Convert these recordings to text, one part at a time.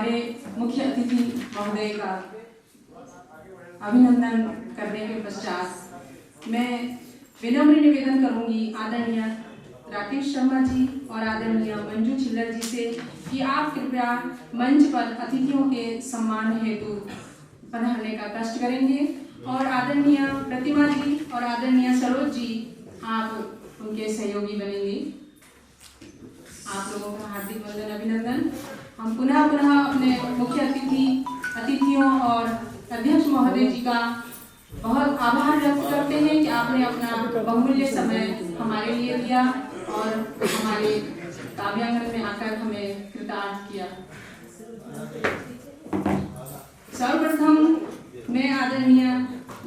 हमारे मुख्य अतिथि महोदय का अभिनंदन करने के पश्चात मैं विनम्र निवेदन करूंगी आदरणीय राकेश शर्मा जी और आदरणीय मंजू छिल्लर जी से कि आप कृपया मंच पर अतिथियों के सम्मान हेतु पधारने का कष्ट करेंगे और आदरणीय प्रतिमा जी और आदरणीय सरोज जी आप उनके सहयोगी बनेंगे। आप लोगों का हार्दिक वंदन अभिनंदन। हम पुनः अपने मुख्य अतिथियों और अध्यक्ष महोदय जी का बहुत आभार व्यक्त करते हैं कि आपने अपना बहुमूल्य समय हमारे लिए दिया और हमारे काव्यांगन में आकर हमें कृतार्थ किया। सर्वप्रथम मैं आदरणीय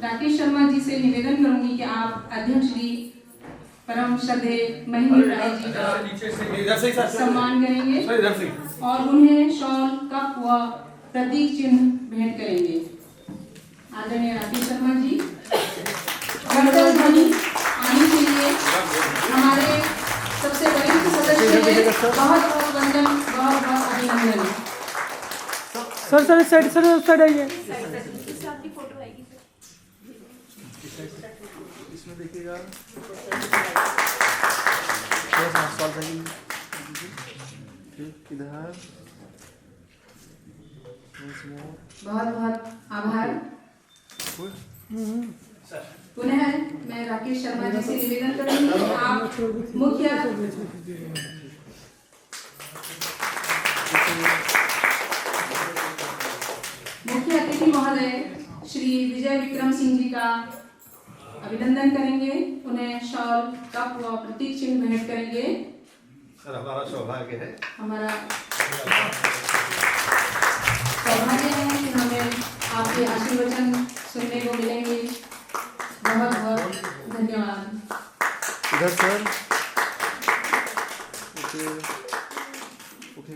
राकेश शर्मा जी से निवेदन करूंगी कि आप अध्यक्ष जी परम श्रद्धेय महिनी राय जी का सम्मान करेंगे और उन्हें शॉल, कप व प्रतीक चिन्ह भेंट करेंगे। आदरणीय राकेश शर्मा जी गणतंत्र ध्वनि आने के लिए हमारे सबसे वरिष्ठ सदस्य बहुत बहुत वंदन, बहुत बहुत अभिनंदन। सर साइड आइए। इसमें देखिएगा इधर बहुत बहुत आभार। पुनः मैं राकेश शर्मा जी से निवेदन करूंगी कि आप मुख्य अतिथि महोदय श्री विजय विक्रम सिंह जी का अभिनंदन करेंगे, उन्हें शॉल, कप व प्रतीक चिन्ह भेंट करेंगे। सर हमारा सौभाग्य है कि हमें आपके आशीर्वचन सुनने को मिलेंगे। बहुत बहुत धन्यवाद। इधर सर ओके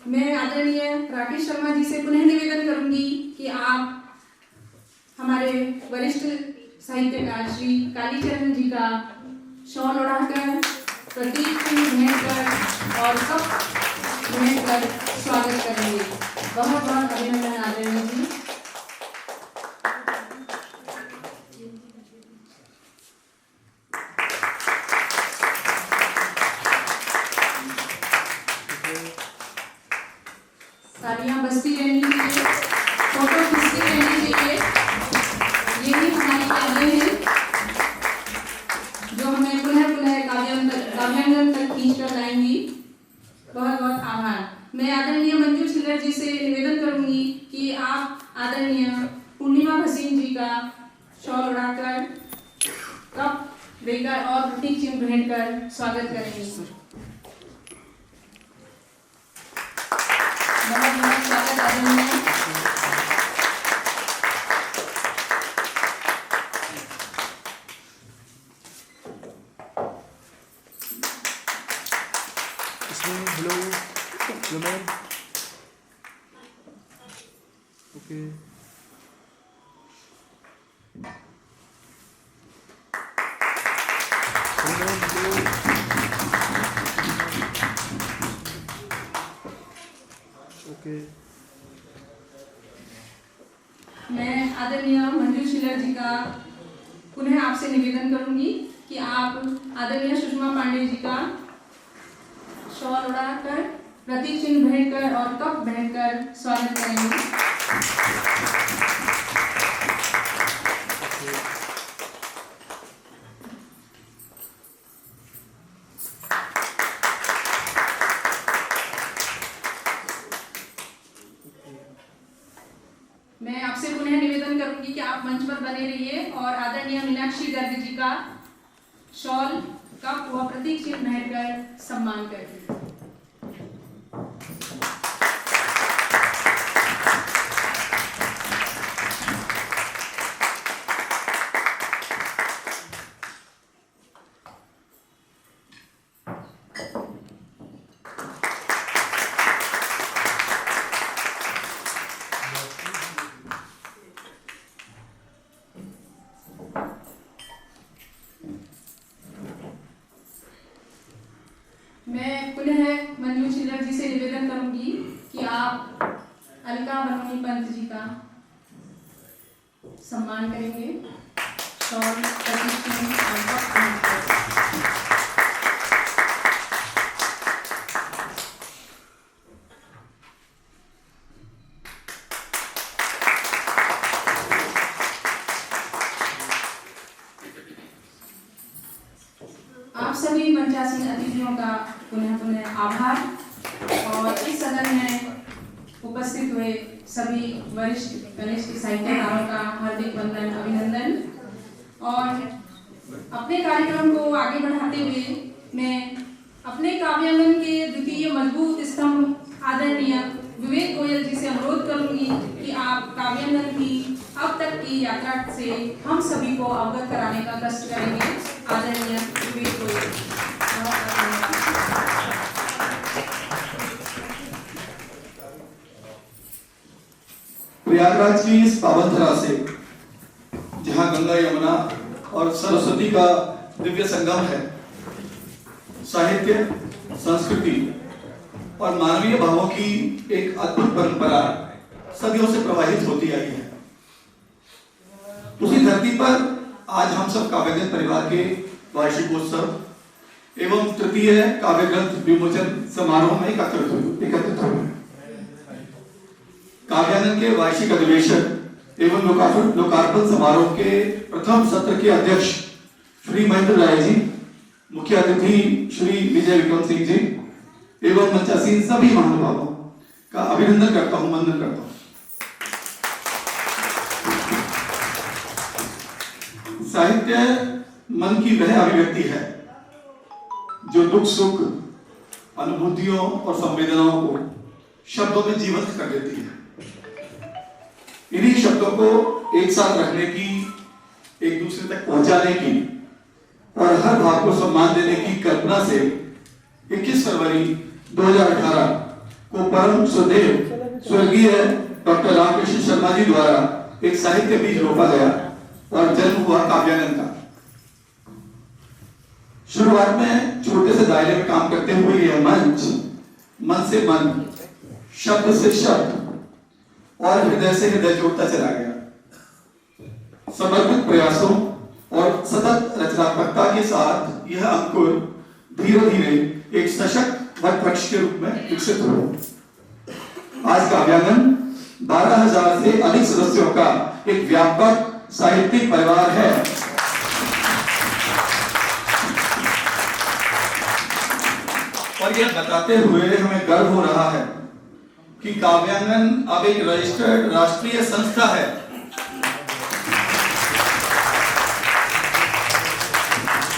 मैं आदरणीय राकेश शर्मा जी से पुनः निवेदन करूंगी कि आप हमारे वरिष्ठ साहित्यकार श्री कालीचरण जी का शॉल ओढ़ाकर, प्रतीक चिन्ह भेंट कर और कप भेंट कर स्वागत करेंगे। बहुत बहुत अभिनंदन आदरणीय जी। तालियां बजती रहनी चाहिए, फोटो खींचती रहनी चाहिए। यही हमारी यादें हैं जो हमें पुनः काव्यांगन तक खींचकर लाएंगी। बहुत बहुत आभार। मैं आदरणीय मंजू छिल्लर जी से निवेदन करूंगी कि आप आदरणीय पूर्णिमा भसीन जी का शॉल उड़ाकर, कप देकर और प्रतीक चिन्ह भेंट कर स्वागत करेंगे। बहुत बहुत स्वागत आदरणीय। हेलो मैम ओके ओके मैं आदरणीय मंजू छिल्लर जी का पुनः आपसे निवेदन करूंगी कि आप आदरणीय सुषमा पांडे जी का शॉल उड़ाकर, प्रतीक चिन्ह भेंट कर और कप भेंट कर स्वागत करेंगे। मैं आपसे पुनः निवेदन करूंगी कि आप मंच पर बने रहिए और आदरणीय मीनाक्षी गर्ग जी का शॉल, कप व प्रतीक चिन्ह भेंट कर सम्मान करें। अलका बनोनी पंत जी का सम्मान करेंगे। शॉल प्रतिष्ठित आप सभी मंचासीन अतिथियों का पुनः पुनः आभार और इस सदन में उपस्थित हुए सभी वरिष्ठ कनिष्ठ साहित्यकारों का हार्दिक वंदन अभिनंदन। और अपने कार्यक्रम को आगे बढ़ाते हुए मैं अपने काव्यांगन के द्वितीय मजबूत स्तंभ आदरणीय विवेक गोयल जी से अनुरोध करूंगी कि आप काव्यांगन की अब तक की यात्रा से हम सभी को अवगत कराने का कष्ट करेंगे। आदरणीय विवेक गोयल। प्रयागराज की इस पावन धरा से, जहां गंगा यमुना और सरस्वती का दिव्य संगम है, साहित्य, संस्कृति और मानवीय भावों की एक अद्भुत परंपरा सदियों से प्रवाहित होती आई है। उसी धरती पर आज हम सब काव्यगंध परिवार के वार्षिकोत्सव एवं तृतीय काव्यग्रंथ विमोचन समारोह में एकत्रित हुए। काव्यांगन के वार्षिक अधिवेशन एवं लोकार्पण समारोह के प्रथम सत्र के अध्यक्ष श्री महेंद्र राय जी, मुख्य अतिथि श्री विजय विक्रम सिंह जी एवं मंचासीन सभी महानुभावों का अभिनंदन करता हूं, वंदन करता हूं। साहित्य मन की वह अभिव्यक्ति है जो दुख सुख, अनुभूतियों और संवेदनाओं को शब्दों में जीवंत कर देती है। इन्हीं शब्दों को एक साथ रखने की, एक दूसरे तक पहुंचाने की और हर भाव को सम्मान देने की कल्पना से 21 फरवरी 2018 को परम सुदेव स्वर्गीय डॉक्टर रामकृष्ण शर्मा जी द्वारा एक साहित्य बीज रोपा गया और जन्म हुआ काव्यांगन का। शुरुआत में छोटे से दायरे में काम करते हुए यह मंच मन से मन, शब्द से शब्द और हृदय से हृदय जोड़ता चला गया। समर्पित प्रयासों और सतत रचनात्मकता के साथ यह अंकुर धीरे धीरे एक सशक्त वटवृक्ष के रूप में विकसित हुआ। आज काव्यांगन 12,000 से अधिक सदस्यों का एक व्यापक साहित्यिक परिवार है। और यह बताते हुए हमें गर्व हो रहा है कि काव्यांगन अब एक रजिस्टर्ड राष्ट्रीय संस्था है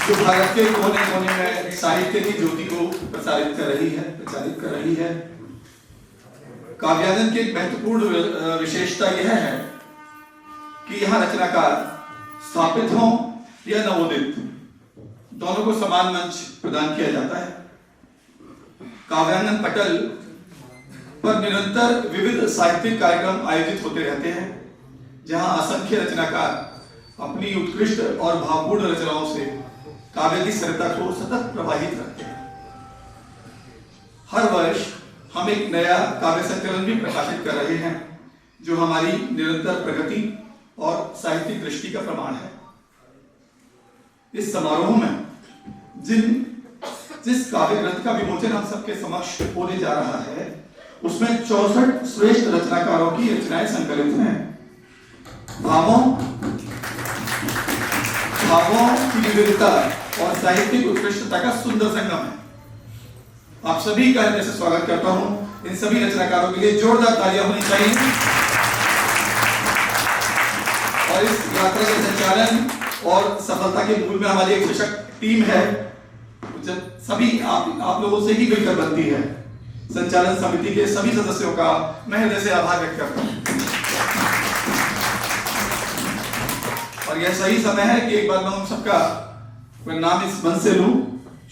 जो भारत के कोने कोने में साहित्य की ज्योति को प्रचारित कर रही है। काव्यांगन की एक महत्वपूर्ण विशेषता यह है कि यहाँ रचनाकार स्थापित हों या नवोदित, दोनों को समान मंच प्रदान किया जाता है। काव्यांगन पटल पर निरंतर विविध साहित्यिक कार्यक्रम आयोजित होते रहते हैं, जहां असंख्य रचनाकार अपनी उत्कृष्ट और भावपूर्ण रचनाओं से काव्य की सरिता को सतत प्रवाहित रखते हैं। हर वर्ष हम एक नया काव्य संकलन भी प्रकाशित कर रहे हैं, जो हमारी निरंतर प्रगति और साहित्यिक दृष्टि का प्रमाण है। इस समारोह में जिस काव्य ग्रंथ का विमोचन हम सबके समक्ष होने जा रहा है, उसमें 64 श्रेष्ठ रचनाकारों की रचनाएं संकलित हैं। भावों की विविधता और साहित्यिक उत्कृष्टता का सुंदर संगम है। आप सभी का हृदय से स्वागत करता हूं। इन सभी रचनाकारों के लिए जोरदार तालियां होनी चाहिए। और इस यात्रा के संचालन और सफलता के मूल में हमारी एक सशक्त टीम है, जब सभी आप लोगों से ही मिलकर बनती है। संचालन समिति के सभी सदस्यों का मैं हृदय से आभार व्यक्त करता हूं। और यह सही समय है कि एक बार मैं उन सबका नाम इस मंच से लूं।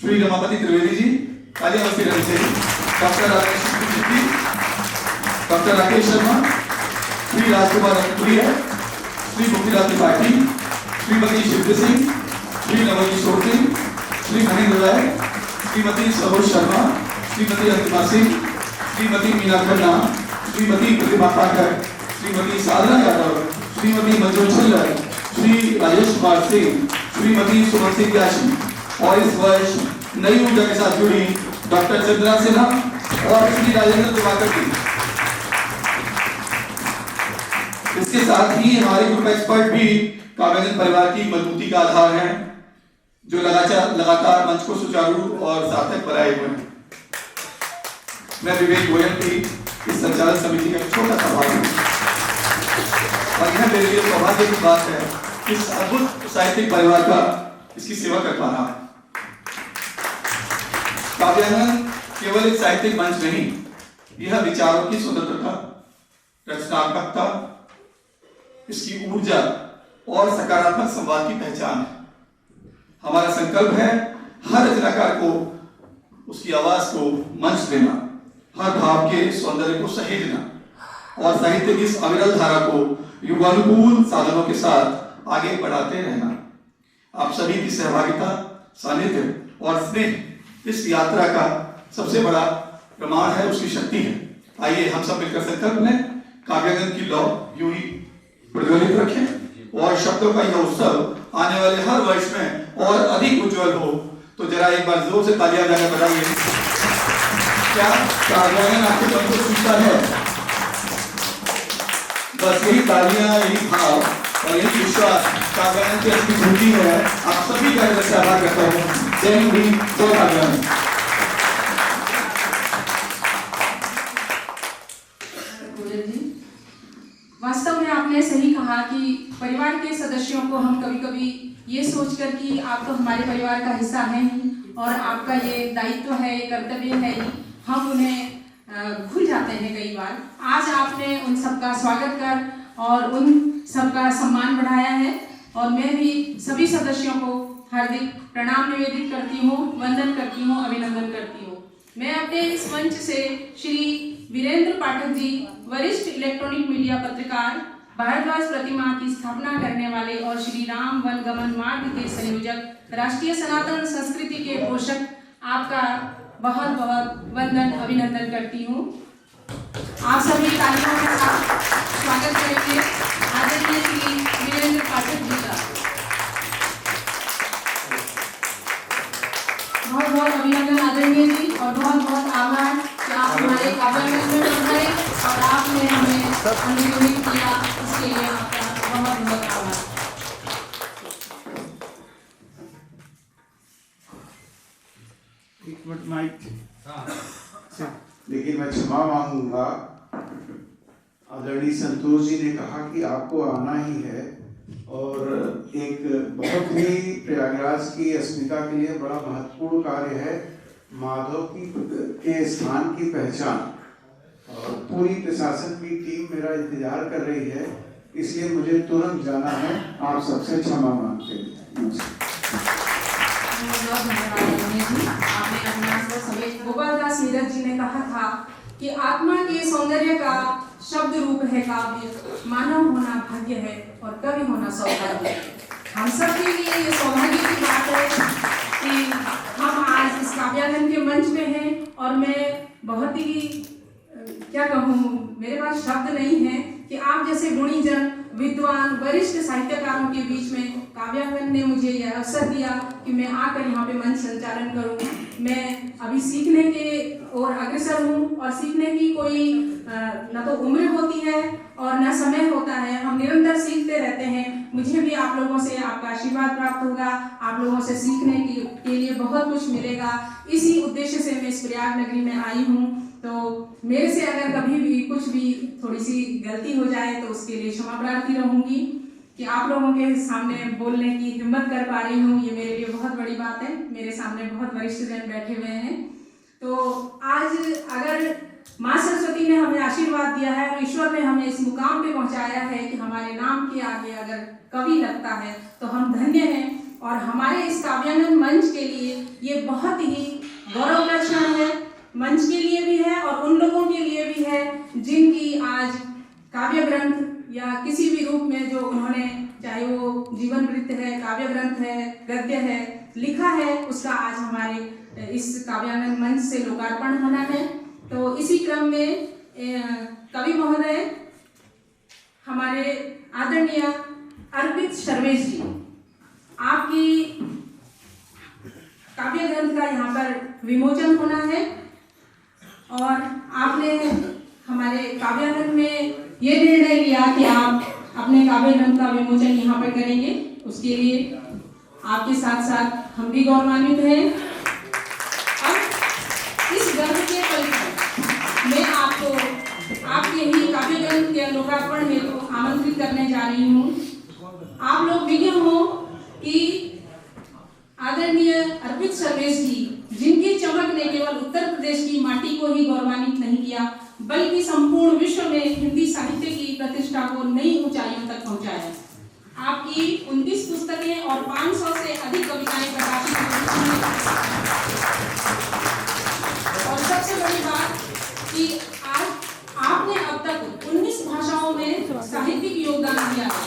श्री रमापति त्रिवेदी जी, कालियावती रवि से, डॉक्टर राकेश शर्मा, श्री राजकुमार रतपुरिया, श्री मुक्तिलाल त्रिपाठी, श्रीमती शिवजी सिंह, श्री नवकिशोर सिंह, श्री महेंद्र राय, श्रीमती सरोज शर्मा, श्रीमती अंतिमा सिंह, श्रीमती मीना खन्ना, श्रीमती प्रतिभा पाठक, श्रीमती साधना यादव, श्रीमती मंजू छिल्लर, श्री राजेश कुमार सिंह, श्रीमती सुमन सिंह याशी और इस वर्ष नई ऊर्जा के साथ जुड़ी डॉक्टर चंद्रा सिन्हा और श्री राजेंद्र दिवाकर जी। इसके साथ ही हमारे ग्रुप एक्सपर्ट भी काव्यानंद परिवार की मजबूती का आधार हैं, जो लगातार मंच को सुचारू और सार्थक बनाए हुए हैं। मैं विवेक गोयल की इस संचालन समिति का एक छोटा सा भाग हूं और यह मेरे लिए सौभाग्य की बात है कि इस अद्भुत साहित्यिक परिवार का इसकी सेवा कर पा रहा है। काव्यानंद केवल एक साहित्यिक मंच नहीं, यह विचारों की स्वतंत्रता, रचनात्मकता, इसकी ऊर्जा और सकारात्मक संवाद की पहचान है। हमारा संकल्प है हर रचनाकार को उसकी आवाज को मंच देना, हर भाव के सौंदर्य को सहेजना और साहित्य की इस अविरल धारा को युगानुकूल साधनों के साथ आगे बढ़ाते रहना। आप सभी की सहभागिता, सानिध्य और स्नेह इस यात्रा का सबसे बड़ा प्रमाण है, उसकी शक्ति है। आइए हम सब मिलकर संकल्प लें, काव्यानंद की लौ यूं ही प्रज्वलित रखें और शब्दों का यह उत्सव आने वाले हर वर्ष में और अधिक उज्जवल हो। तो जरा एक बार जोर से तालियां बजाकर बताइए, क्या काव्यानंद आपके मन को छूता है? बस यही तालियां, यही भाव और यही विश्वास काव्यानंद की असली खूबी है। आप सभी का इसमें सहभाग करता हूं। जय हिंद, जय काव्यानंद। वास्तव में आपने सही कहा कि परिवार के सदस्यों को हम कभी-कभी ये सोचकर कि आप तो हमारे परिवार का हिस्सा हैं ही और आपका ये दायित्व है, ये कर्तव्य है ही, हम उन्हें भूल जाते हैं कई बार। आज आपने उन सबका स्वागत कर और उन सबका सम्मान बढ़ाया है और मैं भी सभी सदस्यों को हार्दिक प्रणाम निवेदित करती हूँ, वंदन करती हूँ, अभिनंदन करती हूँ। मैं अपने इस मंच से श्री वीरेंद्र पाठक जी, वरिष्ठ इलेक्ट्रॉनिक मीडिया पत्रकार, भारद्वाज प्रतिमा की स्थापना करने वाले और श्री राम वन गमन मार्ग के संयोजक, राष्ट्रीय सनातन संस्कृति के पोषक, आपका बहुत बहुत वंदन अभिनंदन करती हूँ। आप सभी तालियों के साथ स्वागत करेंगे आदरणीय श्री वीरेंद्र पाठक जी का। बहुत बहुत अभिनंदन आदरणीय जी और बहुत बहुत आभार कि आप हमारे काव्यानंद में पधारे और आपने हमें अनुमोदित किया, इसके लिए आपका बहुत बहुत आभार। एक मिनट माइक। लेकिन मैं क्षमा मांगूंगा, आदरणीय संतोष जी ने कहा कि आपको आना ही है और एक बहुत ही प्रयागराज की अस्मिता के लिए बड़ा महत्वपूर्ण कार्य है, माधव के स्थान की पहचान, और पूरी प्रशासन की टीम मेरा इंतजार कर रही है, इसलिए मुझे तुरंत जाना है। आप सबसे क्षमा मांगते हैं। गोपाल दास नीरज जी ने कहा था कि आत्मा के सौंदर्य का शब्द रूप है काव्य, मानव होना भाग्य है और कवि होना सौभाग्य। हम सब के लिए ये सौभाग्य की बात है कि हम आज इस काव्यानंद के मंच में हैं और मैं बहुत ही क्या कहूँ, मेरे पास शब्द नहीं है कि आप जैसे गुणीजन, विद्वान, वरिष्ठ साहित्यकारों के बीच में काव्यानंद ने मुझे यह अवसर दिया कि मैं आकर यहाँ पे मंच संचालन करूँ। मैं अभी सीखने के और अग्रसर हूँ और सीखने की कोई न तो उम्र होती है और न समय होता है, हम निरंतर सीखते रहते हैं। मुझे भी आप लोगों से आपका आशीर्वाद प्राप्त होगा, आप लोगों से सीखने के लिए बहुत कुछ मिलेगा। इसी उद्देश्य से मैं इस प्रयाग नगरी में आई हूँ। तो मेरे से अगर कभी भी कुछ भी थोड़ी सी गलती हो जाए तो उसके लिए क्षमा प्रार्थी रहूंगी कि आप लोगों के सामने बोलने की हिम्मत कर पा रही हूँ, ये मेरे लिए बहुत बड़ी बात है। मेरे सामने बहुत वरिष्ठ जन बैठे हुए हैं। तो आज अगर माँ सरस्वती ने हमें आशीर्वाद दिया है और ईश्वर ने हमें इस मुकाम पे पहुंचाया है कि हमारे नाम के आगे अगर कवि लगता है तो हम धन्य हैं। और हमारे इस काव्यानंद मंच के लिए ये बहुत ही गौरव का क्षण है, मंच के लिए भी है और उन लोगों के लिए भी है जिनकी आज काव्य ग्रंथ या किसी भी रूप में जो उन्होंने, चाहे वो जीवन वृत्त है, काव्य ग्रंथ है, गद्य है, लिखा है, उसका आज हमारे इस काव्यानंद मंच से लोकार्पण होना है। तो इसी क्रम में कवि महोदय हमारे आदरणीय अर्पित सर्वेश जी, आपकी काव्य ग्रंथ का यहाँ पर विमोचन होना है और आपने हमारे काव्य ग्रंथ में ये निर्णय लिया कि आप अपने काव्य ग्रंथ का विमोचन यहाँ पर करेंगे। उसके लिए आपके साथ साथ हम भी गौरवान्वित हैं। अब इस गर्व के पल पर मैं आपको आपके ही काव्य ग्रंथ के लोकार्पण हेतु आमंत्रित करने जा रही हूँ। आप लोग विज्ञ हो कि आदरणीय अर्पित सर्वेश जी, जिनकी चमक ने केवल उत्तर प्रदेश की माटी को ही गौरवान्वित नहीं किया बल्कि संपूर्ण विश्व में हिंदी साहित्य की प्रतिष्ठा को नई ऊंचाइयों तक पहुंचाया। आपकी 29 पुस्तकें और 500 से अधिक कविताएं प्रकाशित हुई और सबसे बड़ी बात कि आज आपने अब तक 19 भाषाओं में साहित्यिक योगदान दिया है।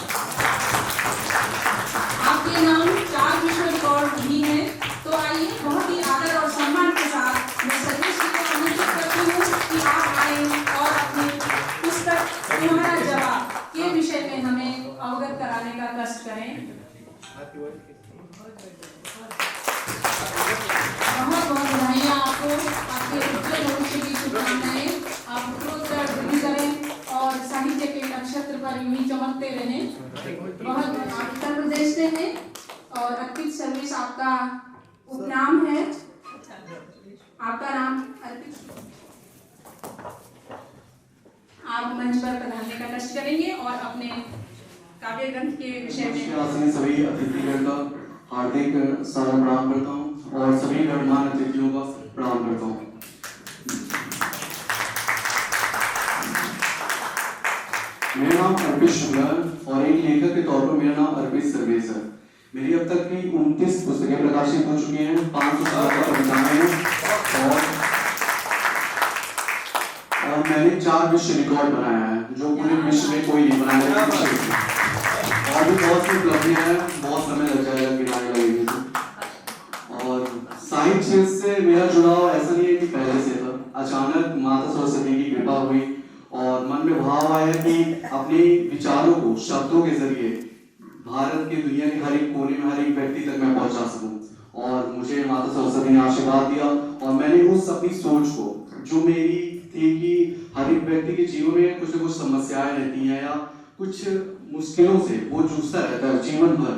आपके नाम 4 विश्व रिकॉर्ड भी हैं। तो आइए बहुत ही आदर और सम्मान के साथ मैं सर्वेश जी को आमंत्रित करती हूँ कि आप आए और अपनी पुस्तक तुम्हारा जवाब के विषय में हमें अवगत कराने का कष्ट करें। बहुत बहुत बधाइयाँ आपको, आपके उज्जवल भविष्य की शुभकामनाएं। आप उत्तरोत्तर वृद्धि करें और साहित्य के नक्षत्र पर यूं ही चमकते रहें। बहुत आप उत्तर प्रदेश से हैं और अर्पित सर्वेश आपका उपनाम है। आपका नाम अर्पित। आप मंच पर पधारने का कष्ट करेंगे और अपने काव्य ग्रंथ के विषय में सभी अतिथिगण का हार्दिक सादर प्रणाम करता हूँ और सभी गणमान्य अतिथियों का प्रणाम करता हूँ। मेरा नाम अर्पित शुक्ला और एक लेखक के तौर पर मेरा नाम अर्पित सर्वेश है। मेरी अब तक की 29 पुस्तकें प्रकाशित हो चुकी हैं, 500 से ज्यादा कविताएं हैं और मैंने 4 विश्व रिकॉर्ड बनाया है जो पूरे विश्व में कोई नहीं बनाया है। और भी बहुत सी उपलब्धियां हैं, बहुत समय लग जाएगा गिनाने लगेगी तो। और साहित्य से मेरा जुड़ाव ऐसा नहीं है कि पहले से था, अचानक माता सरस्वती की कृपा हुई और मन में भाव आया कि अपने विचारों को शब्दों के जरिए भारत के दुनिया के हर एक कोने में हर एक व्यक्ति तक मैं पहुंचा सकूं। और मुझे माता सरस्वती ने आशीर्वाद दिया और मैंने उस अपनी सोच को जो मेरी थी कि हर एक व्यक्ति के जीवन में कुछ न कुछ समस्याएं रहती हैं या कुछ मुश्किलों से वो जूझता रहता है जीवन भर,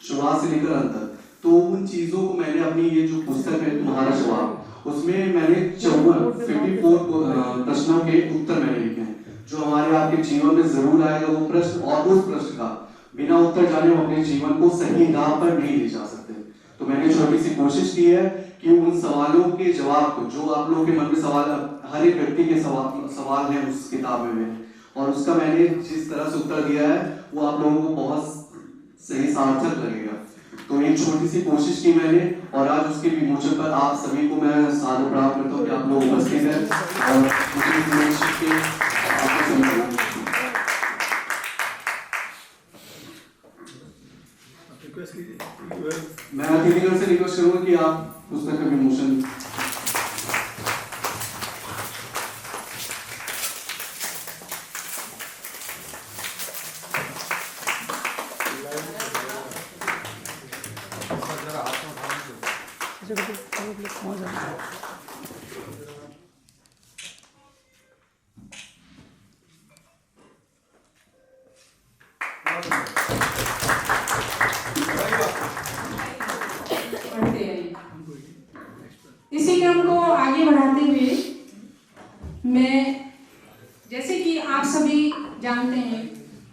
शुरुआत से लेकर अंत तक। तो उन चीजों को मैंने अपनी ये जो पुस्तक है तुम्हारा जवाब, उसमें मैंने 54 प्रश्नों के उत्तर मैंने लिखे हैं जो हमारे आपके जीवन में जरूर आएगा वो प्रश्न, और उस प्रश्न का बिना उत्तर जाने हम अपने जीवन को सही राह पर नहीं ले जा सकते। तो मैंने छोटी सी कोशिश की है कि उन सवालों के जवाब को जो आप लोगों के मन में सवाल, हर एक व्यक्ति के सवाल हैं उस किताब में, और उसका मैंने जिस तरह से उत्तर दिया है वो आप लोगों को बहुत सही सार्थक लगेगा। तो एक छोटी सी कोशिश की मैंने और आज उसके विमोचन पर आप सभी को मैं सादर प्रणाम करता हूँ कि आप लोग उपस्थित हैं और मैं अतिथिगण से रिक्वेस्ट करूंगा कि आप पुस्तक का विमोचन इसी क्रम को आगे बढ़ाते हुए मैं, जैसे कि आप सभी जानते हैं,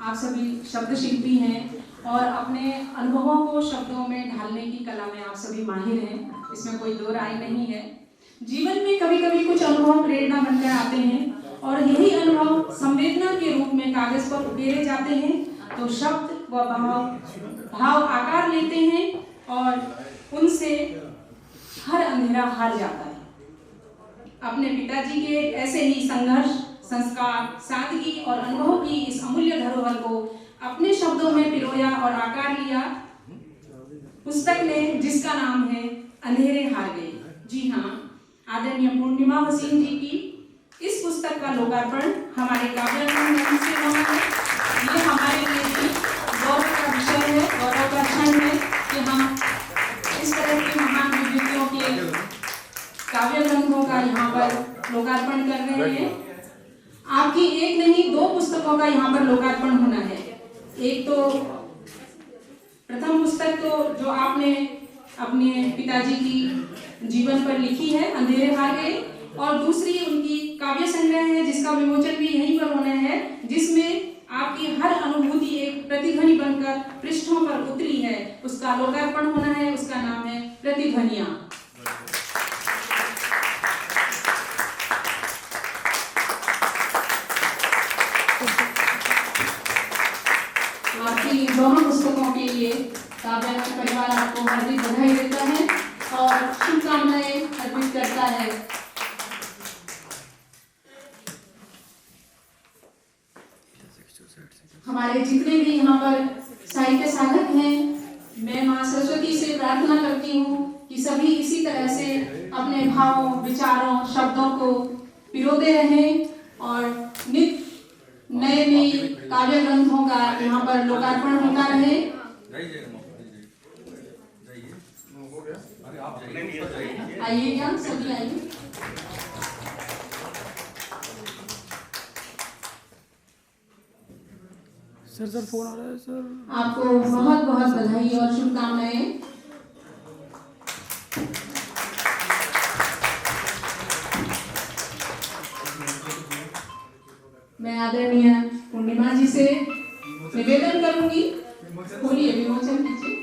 आप सभी शब्द शिल्पी हैं और अपने अनुभवों को शब्दों में ढालने की कला में आप सभी माहिर हैं, इसमें कोई दो राय नहीं है। जीवन में कभी कभी कुछ अनुभव प्रेरणा बनकर आते हैं और यही अनुभव संवेदना के रूप में कागज पर उकेरे जाते हैं तो शब्द व भाव आकार लेते हैं और उनसे हर अंधेरा हार जाता है। अपने पिताजी के ऐसे ही संघर्ष, संस्कार, सादगी और अनुभव की इस अमूल्य धरोहर को अपने शब्दों में पिरोया और आकार लिया पुस्तक ने, जिसका नाम है अंधेरे हार गए। जी हाँ, आदरणीय पूर्णिमा वसीम जी की इस पुस्तक का लोकार्पण हमारे काव्यानंद मंच से होना है। ये हमारे लिए भी गौरव का विषय है, गौरव का क्षण है कि हम इस तरह की महान विभूतियों के काव्य ग्रंथों का यहाँ पर लोकार्पण कर रहे हैं। आपकी एक नहीं 2 पुस्तकों का यहाँ पर लोकार्पण होना है। एक तो प्रथम पुस्तक तो जो आपने अपने पिताजी की जीवन पर लिखी है, अंधेरे हार गए, और दूसरी उनकी काव्य संग्रह है जिसका विमोचन भी यहीं पर होना है, जिसमें आपकी हर अनुभूति एक प्रतिध्वनि बनकर पृष्ठों पर उतरी है। उसका लोकार्पण होना है, उसका नाम है प्रतिध्वनियां। आपकी दोनों पुस्तकों के लिए काव्यानंद परिवार आपको हार्दिक बधाई देता है और शुभकामनाएं अर्पित करता है। हमारे जितने भी यहाँ पर साहित्य साधक हैं, मैं माँ सरस्वती से प्रार्थना करती हूँ कि सभी इसी तरह से अपने भावों, विचारों, शब्दों को पिरोते रहें और नित्य नए नए काव्य ग्रंथों का यहाँ पर लोकार्पण होता रहे। आइएगा, सभी आइए। सर फोन आ रहा है सर। आपको बहुत बहुत बधाई और शुभकामनाएं। मैं आदरणीय पूर्णिमा जी से निवेदन करूंगी, बोलिए, विमोचन कीजिए।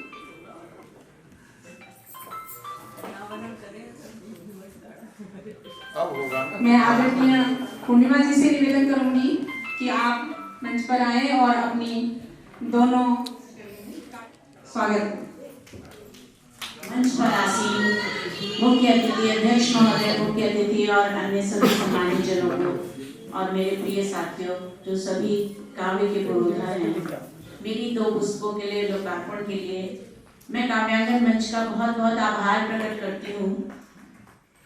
मैं आदरणीय पूर्णिमा जी से निवेदन करूंगी कि आप मंच पर आए और अपनी दोनों स्वागत। मंच पर आसीन मुख्य अतिथि, अध्यक्ष महोदय, मुख्य अतिथि और अन्य सभी सम्मानित जनों को और मेरे प्रिय साथियों जो सभी काव्य के पुरोधा हैं, मेरी 2 पुस्तकों के लिए लोकार्पण के लिए मैं काव्यांगन मंच का बहुत बहुत आभार प्रकट करती हूँ।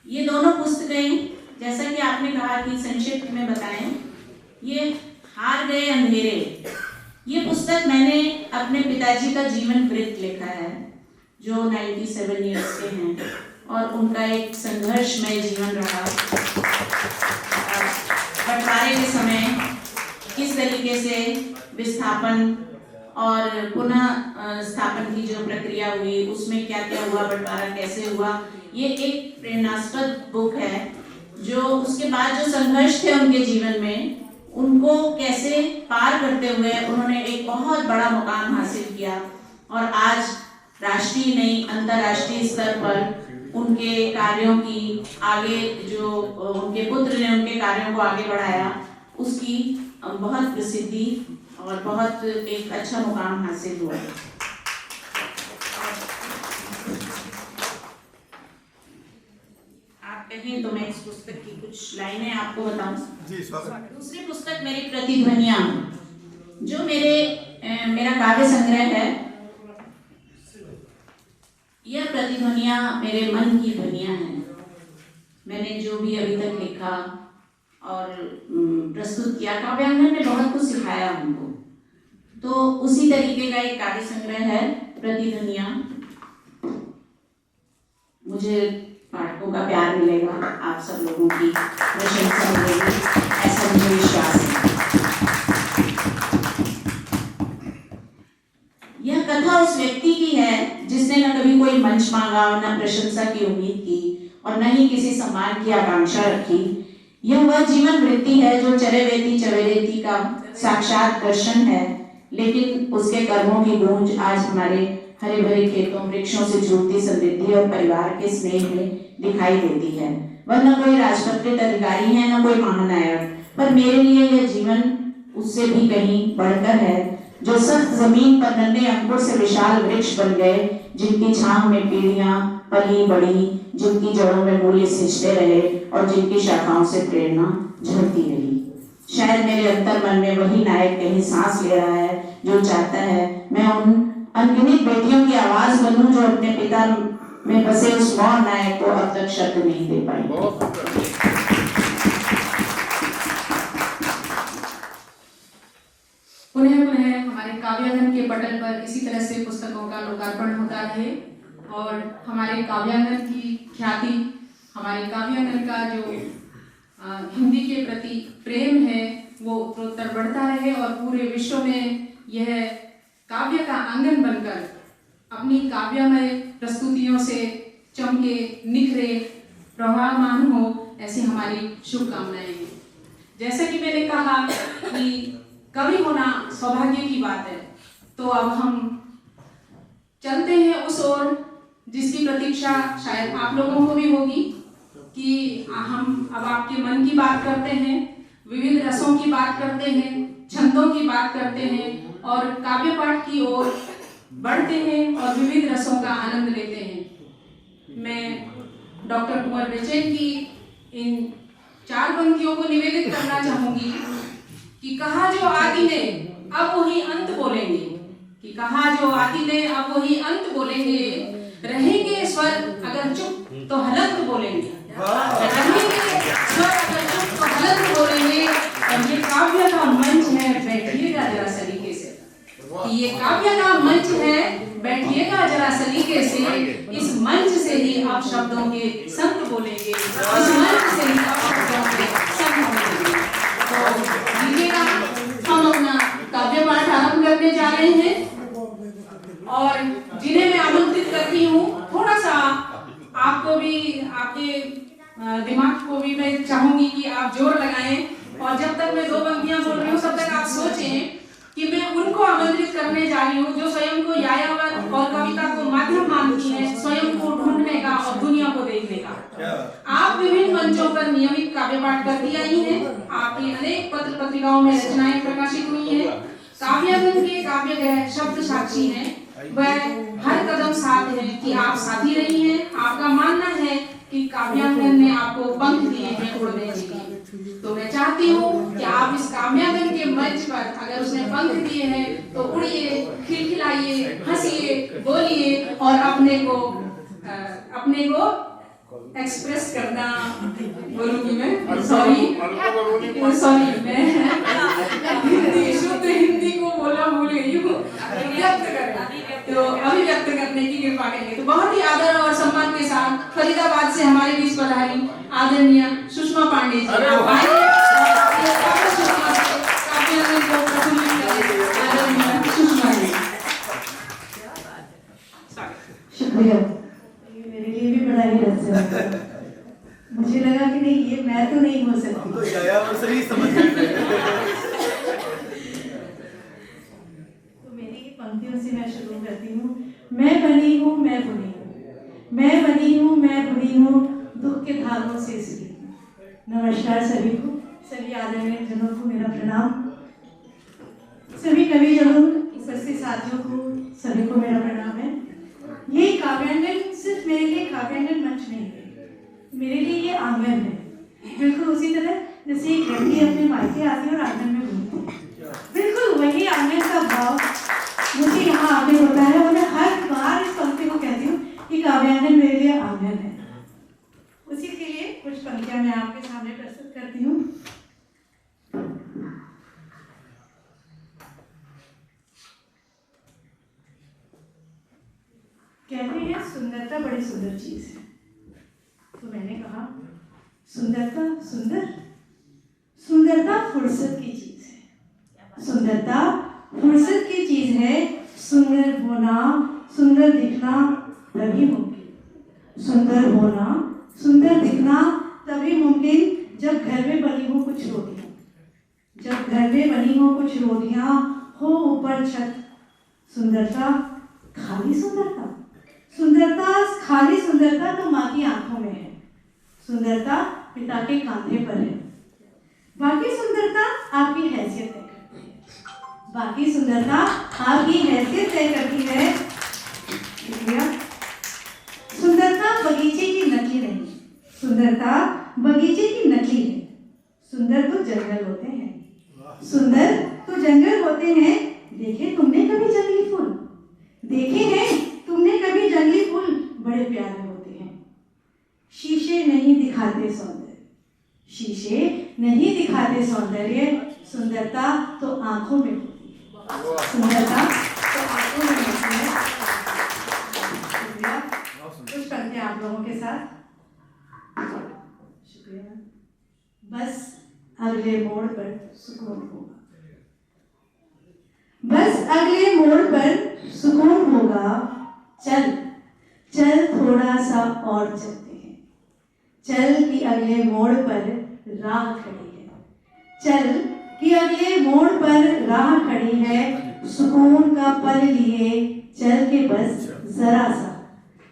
ये दोनों पुस्तकें जैसा कि आपने कहा कि संक्षिप्त में बताएं, ये हार गए अंधेरे, ये पुस्तक मैंने अपने पिताजी का जीवन वृत्त लिखा है जो 97 ईयर्स के हैं और उनका एक संघर्षमय जीवन रहा। बंटवारे के समय किस तरीके से विस्थापन और पुनः स्थापन की जो प्रक्रिया हुई, उसमें क्या क्या हुआ, बंटवारा कैसे हुआ, ये एक प्रेरणास्पद बुक है जो उसके बाद जो संघर्ष थे उनके जीवन में, उनको कैसे पार करते हुए उन्होंने एक बहुत बड़ा मुकाम हासिल किया और आज राष्ट्रीय नहीं अंतर्राष्ट्रीय स्तर पर उनके कार्यों की आगे जो उनके पुत्र ने उनके कार्यों को आगे बढ़ाया, उसकी बहुत प्रसिद्धि और बहुत एक अच्छा मुकाम हासिल हुआ। आप कहें तो मैं इस पुस्तक की कुछ लाइनें आपको बताऊं। दूसरी पुस्तक मेरी प्रतिध्वनियां, जो मेरा काव्य संग्रह है। यह प्रतिध्वनियां मेरे मन की ध्वनियां हैं। मैंने जो भी अभी तक लिखा और प्रस्तुत किया, काव्यांगन ने बहुत कुछ सिखाया हमको, तो उसी तरीके का एक काव्य संग्रह है प्रतिध्वनियां। मुझे पाठकों का प्यार मिलेगा, आप सब लोगों की प्रशंसा मिलेगी, ऐसा मुझे विश्वास है। यह कथा उस व्यक्ति की है जिसने न कभी कोई मंच मांगा, न प्रशंसा की उम्मीद की और न ही किसी सम्मान की आकांक्षा रखी। यह वह जीवन वृत्ति है जो चरेवेती चवेरेती का साक्षात दर्शन है, लेकिन उसके कर्मों की गूंज आज हमारे हरे भरे खेतों, वृक्षों से जुड़ती समृद्धि और परिवार के स्नेह में दिखाई देती है। वह न कोई राजपत्रित अधिकारी है, न कोई महानायक, पर मेरे लिए यह जीवन उससे भी कहीं बढ़कर है, जो सख्त जमीन पर नन्हे अंकुर से विशाल वृक्ष बन गए, जिनकी छांव में पीढ़ियां पली बढ़ी, जिनकी जड़ों में मूल्य सिंचते रहे और जिनकी शाखाओं से प्रेरणा झरती रही। शायद मेरे अंतर मन में वही नायक कहीं सांस ले रहा है जो चाहता है मैं उन अनगिनत बेटियों की आवाज बनूं जो अपने पिता में बसे उस मौन नायक को अब तक शब्द नहीं दे पाई। पुनः पुनः हमारे काव्यांगन के पटल पर इसी तरह से पुस्तकों का लोकार्पण होता रहे और हमारे काव्यांगन की ख्याति, हमारे काव्यांगन का जो हिंदी के प्रति प्रेम है वो उत्तरोत्तर बढ़ता रहे और पूरे विश्व में यह काव्य का आंगन बनकर अपनी काव्यमय प्रस्तुतियों से चमके, निखरे, प्रभावमान हो, ऐसी हमारी शुभकामनाएं हैं। जैसा कि मैंने कहा कि कवि होना सौभाग्य की बात है, तो अब हम चलते हैं उस ओर जिसकी प्रतीक्षा शायद आप लोगों को भी होगी कि हम अब आपके मन की बात करते हैं, विविध रसों की बात करते हैं, छंदों की बात करते हैं और काव्य पाठ की ओर बढ़ते हैं और विविध रसों का आनंद लेते हैं। मैं डॉक्टर कुंवर बेचैन की इन 4 पंक्तियों को निवेदित करना चाहूंगी कि कहा जो आदि ने अब वही अंत बोलेंगे, कि कहा जो आदि ने अब वही अंत बोलेंगे, रहेंगे स्वर अगर चुप तो हलंत बोलेंगे, रहेंगे स्वर अगर चुप तो हलंत बोलेंगे। और ये काव्य का मंच है, बैठिएगा जरा सलीके से, कि ये काव्य का मंच है, बैठिएगा जरा सलीके से, इस मंच से ही आप शब्दों के संत बोलेंगे, इस मंच से ही आप शब्दों के संत बोलेंगे। तो लीजिएगा, हम अपना काव्य पाठ आरंभ करने जा रहे हैं और जिन्हें मैं आमंत्रित करती हूँ, थोड़ा सा आपको भी, आपके दिमाग को भी मैं चाहूंगी कि आप जोर लगाएं और जब तक मैं 2 पंक्तियां बोल रही हूँ तब तक आप सोचें कि मैं उनको आमंत्रित करने जा रही हूँ जो स्वयं को यायावर और कविता को माध्यम मानती है, स्वयं को ढूंढने का और दुनिया को देखने का। आप विभिन्न मंचों पर नियमित काव्य पाठ करती आई हैं, आपकी अनेक पत्र पत्रिकाओं में रचनाएं प्रकाशित हुई हैं, काव्यांगन के काव्य ग्रह शब्द साक्षी हैं, वह हर कदम साथ है कि आप साथी रही हैं। आपका मानना है कि काव्यांगन ने आपको पंख दिए हैं उड़ने के लिए, तो मैं चाहती हूँ कि आप इस काव्यांगन के मंच पर अगर उसने पंख दिए हैं तो उड़िए, खिलखिलाइए, हंसिए, बोलिए और अपने को एक्सप्रेस करना, बोलूंगी मैं, सॉरी मैं हिंदी, शुद्ध हिंदी को बोला भूल गई हूँ, व्यक्त करना, तो अभिव्यक्त करने की कृपा करेंगे। तो बहुत ही आदर और सम्मान के साथ फरीदाबाद से हमारे बीच पधारी आदरणीय सुषमा पांडे जी, आप आइए और सुषमा से काव्यांगन को प्रफुल्लित करें। आदरणीय सुषमा जी, शुक्रिया। ये मेरे लिए भी बड़ा ही रस है, मुझे लगा कि नहीं ये मैं तो नहीं हो सकती, तो यायावर से ही समझ गए। तो मेरी पंक्तियों से मैं शुरू करती हूँ। मैं बनी हूँ, मैं बुनी हूँ, मैं बनी हूँ, मैं बुनी हूँ, दुख के धागों से इसलिए। नमस्कार सभी को, सभी आदरणीय जनों को मेरा प्रणाम, सभी कवि जनों, उपस्थित साथियों को, सभी को मेरा प्रणाम है। ये काव्यांगन सिर्फ मेरे लिए काव्यांगन मंच नहीं है, मेरे लिए ये आंगन है। बिल्कुल उसी तरह जैसे एक लड़की अपने मायके आती है और आंगन में घूमती है, बिल्कुल वही आंगन का भाव मुझे यहाँ आके होता है और मैं हर बार इस पंक्ति को कहती हूँ कि काव्यांगन मेरे लिए आंगन है। उसी के लिए कुछ पंक्तियां मैं आपके सामने प्रस्तुत करती हूँ। कहते हैं सुंदरता बड़ी सुंदर चीज है, तो मैंने कहा सुंदरता सुंदर, सुंदरता फुर्सत की चीज है, सुंदरता फुर्सत की चीज है। सुंदर होना, सुंदर दिखना तभी मुमकिन, सुंदर होना, सुंदर दिखना तभी मुमकिन जब घर में बनी हो कुछ रोटियां, जब घर में बनी हो कुछ रोटियां, हो ऊपर छत। सुंदरता खाली सुंदरता, सुंदरता खाली सुंदरता तो माँ की आंखों में है, सुंदरता पिता के कांधे पर है। बाकी सुंदरता आपकी हैसियत तय करती है, बाकी सुंदरता आपकी हैसियत तय करती है। सुंदरता बगीचे की नकली नहीं, सुंदरता बगीचे की नकली है। सुंदर तो जंगल होते हैं, सुंदर तो जंगल होते हैं। देखे तुमने कभी जंगली फूल, देखे हैं तुमने कभी जंगली फूल, बड़े प्यारे होते हैं। शीशे नहीं दिखाते सौंदर्य, शीशे नहीं दिखाते सौंदर्य, सुंदरता तो आंखों में होती है, सुंदरता तो आपको भी मिलती है। शुक्रिया। कुछ करते हैं आप लोगों के साथ। शुक्रिया। बस अगले मोड़ पर सुकून होगा, बस अगले मोड़ पर सुकून होगा। चल चल थोड़ा सा और चलते हैं, चल कि अगले मोड़ पर राह खड़ी है, चल कि अगले मोड़ पर राह खड़ी है। सुकून का पल लिए चल के बस जरा सा,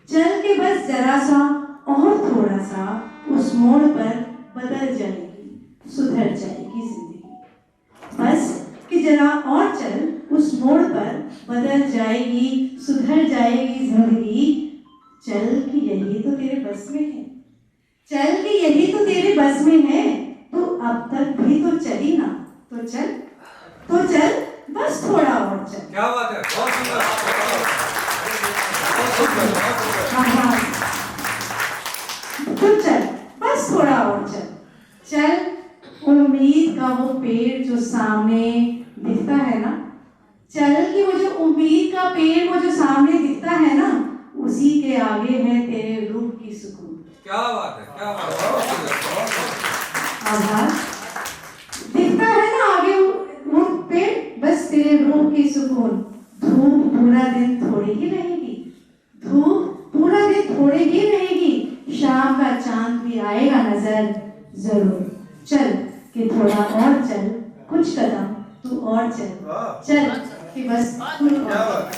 चल के बस जरा सा और थोड़ा सा उस मोड़ पर बदल जाएगी, सुधर जाएगी जिंदगी। बस कि जरा और चल उस मोड़ पर बदल जाएगी, सुधर जाएगी जिंदगी। चल कि यही तो तेरे बस में है, चल कि यही तो तेरे बस में है। तो अब तक भी तो चली ना, तो चल बस थोड़ा और चल। क्या बात है, बहुत सुंदर। तो चल बस थोड़ा और चल, चल उम्मीद का वो पेड़ जो सामने दिखता है ना, चल कि वो जो उम्मीद का पेड़ वो जो सामने दिखता है ना, उसी के आगे है तेरे रूह की सुकून। क्या बात है, क्या बात है, बहुत सुंदर। आभार। दिखता है ना आगे वो पेड़, बस तेरे रूह की सुकून। धूप पूरा दिन थोड़ी ही रहेगी, धूप पूरा दिन थोड़ी ही रहेगी, शाम का चांद भी आएगा नजर जरूर। चल कि थोड़ा और चल, कुछ कदम तू और चल, चल कि बस तू और।